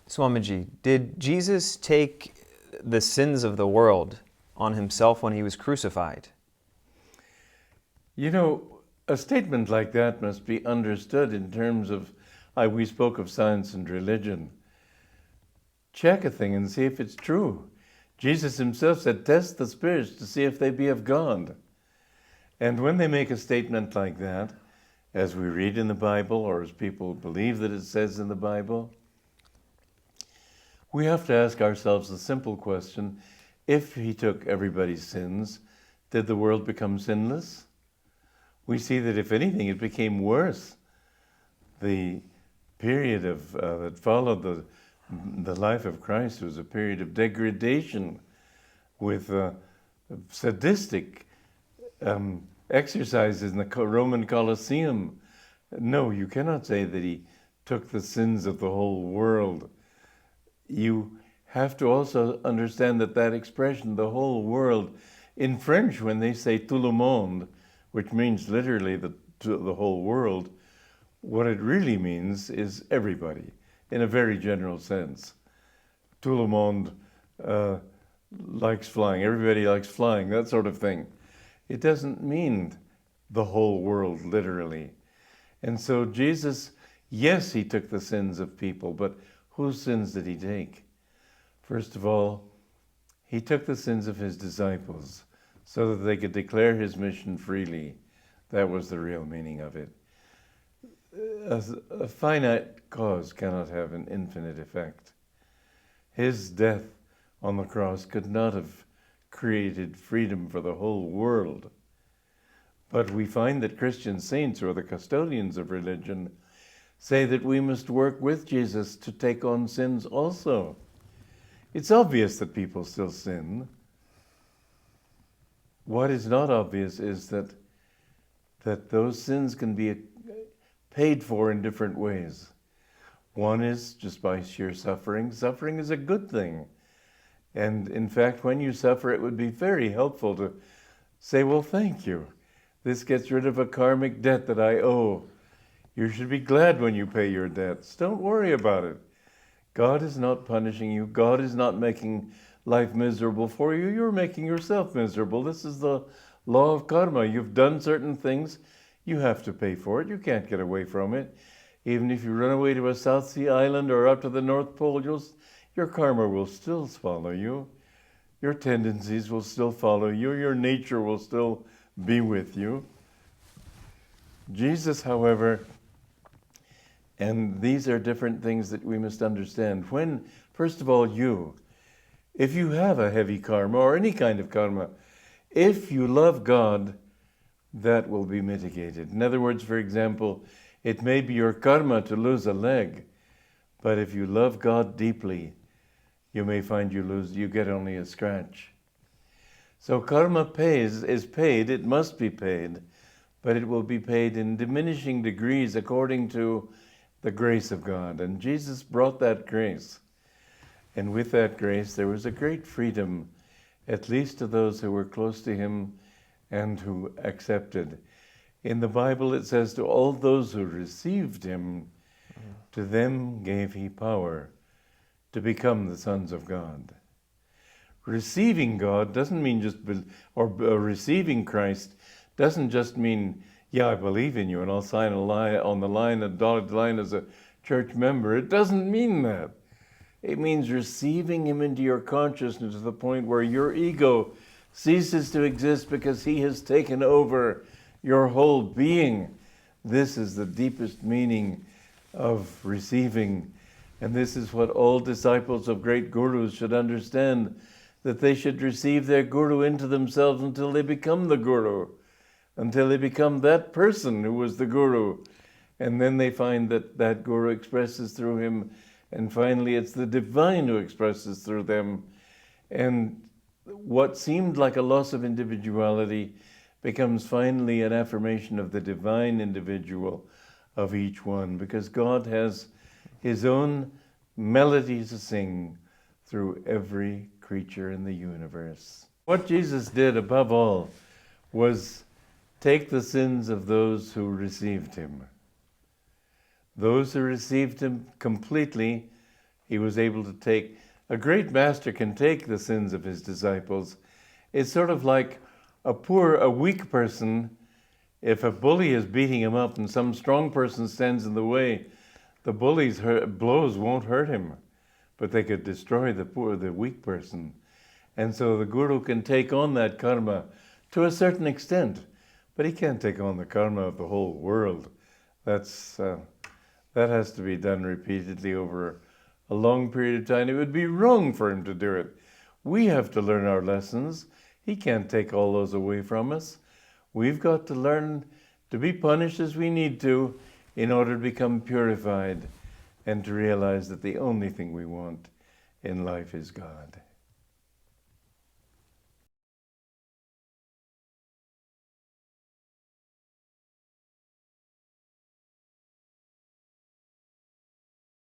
Swamiji, did Jesus take the sins of the world on himself when he was crucified? You know, a statement like that must be understood in terms of, we spoke of science and religion. Check a thing and see if it's true. Jesus himself said, test the spirits to see if they be of God. And when they make a statement like that, as we read in the Bible, or as people believe that it says in the Bible, we have to ask ourselves the simple question, if he took everybody's sins, did the world become sinless? We see that if anything, it became worse. The period that followed the life of Christ was a period of degradation with sadistic exercises in the Roman Colosseum. No, you cannot say that he took the sins of the whole world. You have to also understand that expression, the whole world, in French, when they say tout le monde, which means literally the whole world, what it really means is everybody, in a very general sense. Tout le monde likes flying, everybody likes flying, that sort of thing. It doesn't mean the whole world, literally. And so Jesus, yes, he took the sins of people, but whose sins did he take? First of all, he took the sins of his disciples so that they could declare his mission freely. That was the real meaning of it. A finite cause cannot have an infinite effect. His death on the cross could not have created freedom for the whole world. But we find that Christian saints, or the custodians of religion, say that we must work with Jesus to take on sins also. It's obvious that people still sin. What is not obvious is that those sins can be paid for in different ways. One is just by sheer suffering. Suffering is a good thing. And in fact, when you suffer, it would be very helpful to say, well, thank you. This gets rid of a karmic debt that I owe. You should be glad when you pay your debts. Don't worry about it. God is not punishing you. God is not making life miserable for you. You're making yourself miserable. This is the law of karma. You've done certain things. You have to pay for it. You can't get away from it. Even if you run away to a South Sea island or up to the North Pole, your karma will still follow you. Your tendencies will still follow you. Your nature will still be with you. Jesus, however, and these are different things that we must understand. When, first of all, if you have a heavy karma or any kind of karma, if you love God, that will be mitigated. In other words, for example, it may be your karma to lose a leg, but if you love God deeply, you may find you get only a scratch. So karma is paid, it must be paid, but it will be paid in diminishing degrees according to the grace of God. And Jesus brought that grace. And with that grace, there was a great freedom, at least to those who were close to him and who accepted. In the Bible, it says, to all those who received him, to them gave he power to become the sons of God. Receiving God doesn't mean receiving Christ doesn't just mean, yeah, I believe in you and I'll sign a dotted line as a church member. It doesn't mean that. It means receiving him into your consciousness to the point where your ego ceases to exist because he has taken over your whole being. This is the deepest meaning of receiving. And this is what all disciples of great gurus should understand, that they should receive their guru into themselves until they become the guru, until they become that person who was the guru. And then they find that guru expresses through him, and finally it's the divine who expresses through them. And what seemed like a loss of individuality becomes finally an affirmation of the divine individual of each one, because God has his own melody to sing through every creature in the universe. What Jesus did above all was take the sins of those who received him. Those who received him completely He was able to take, a great master can take the sins of his disciples. It's sort of like a weak person. If a bully is beating him up and some strong person stands in the way, the bully's blows won't hurt him, but they could destroy the weak person. And so the guru can take on that karma to a certain extent, but he can't take on the karma of the whole world. That has to be done repeatedly over a long period of time. It would be wrong for him to do it. We have to learn our lessons. He can't take all those away from us. We've got to learn to be punished as we need to in order to become purified and to realize that the only thing we want in life is God.